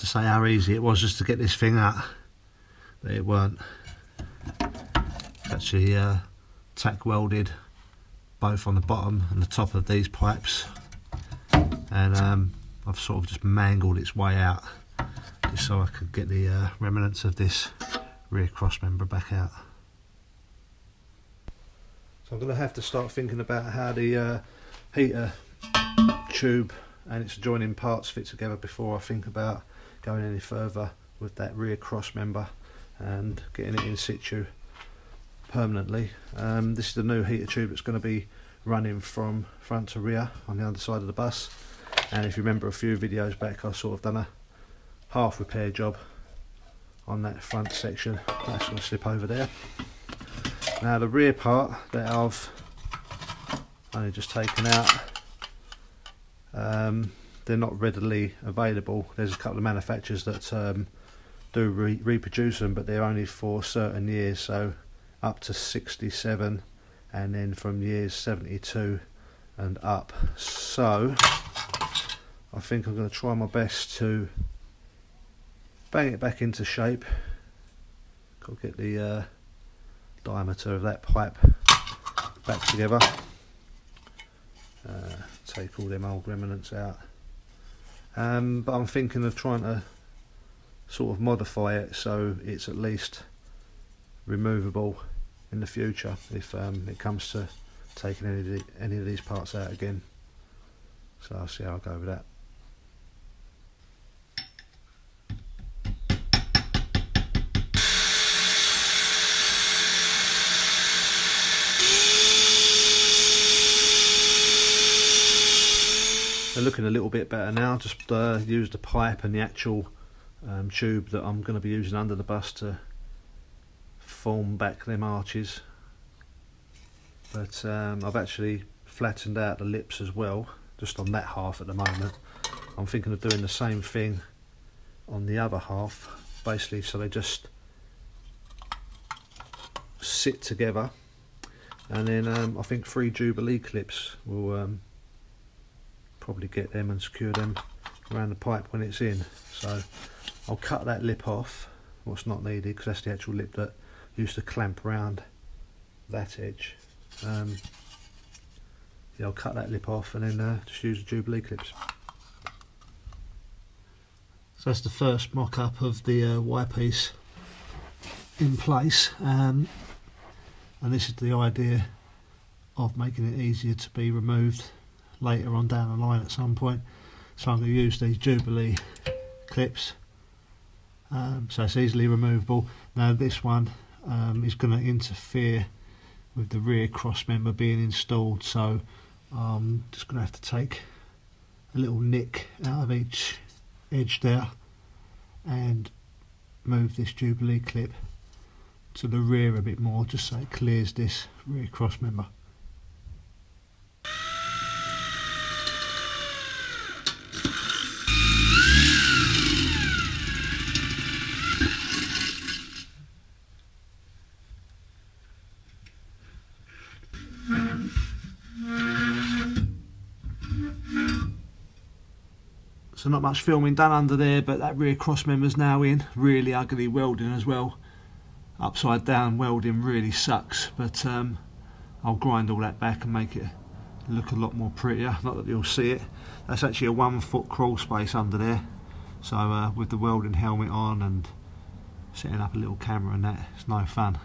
to say how easy it was just to get this thing out, but it weren't. It's actually tack welded both on the bottom and the top of these pipes, and I've sort of just mangled its way out just so I could get the remnants of this rear cross member back out. So I'm going to have to start thinking about how the heater tube and its adjoining parts fit together before I think about going any further with that rear cross member and getting it in situ permanently. This is the new heater tube that's going to be running from front to rear on the underside of the bus, and if you remember a few videos back, I sort of done a half repair job on that front section. That's going to slip over there. Now the rear part that I've only just taken out, they're not readily available. There's a couple of manufacturers that do reproduce them, but they're only for certain years, so up to 67 and then from years 72 and up. So I think I'm going to try my best to bang it back into shape. Got to get the diameter of that pipe back together, take all them old remnants out, but I'm thinking of trying to sort of modify it so it's at least removable in the future if it comes to taking any of these parts out again. So I'll see how I go with that. They're looking a little bit better now. Just used the pipe and the actual tube that I'm going to be using under the bus to form back them arches, but I've actually flattened out the lips as well, just on that half at the moment. I'm thinking of doing the same thing on the other half, basically so they just sit together, and then I think 3 Jubilee clips will probably get them and secure them around the pipe when it's in. So I'll cut that lip off, what's not needed, because that's the actual lip that used to clamp around that edge. Yeah, I'll cut that lip off and then just use the Jubilee clips. So that's the first mock-up of the Y piece in place, and this is the idea of making it easier to be removed later on down the line at some point. So I'm going to use these Jubilee clips, so it's easily removable. Now this one is going to interfere with the rear cross member being installed, so I'm just going to have to take a little nick out of each edge there and move this Jubilee clip to the rear a bit more, just so it clears this rear cross member. So not much filming done under there, but that rear cross member's now in. Really ugly welding as well. Upside down welding really sucks, but I'll grind all that back and make it look a lot more prettier. Not that you'll see it. That's actually a 1 foot crawl space under there. So with the welding helmet on and setting up a little camera and that, it's no fun.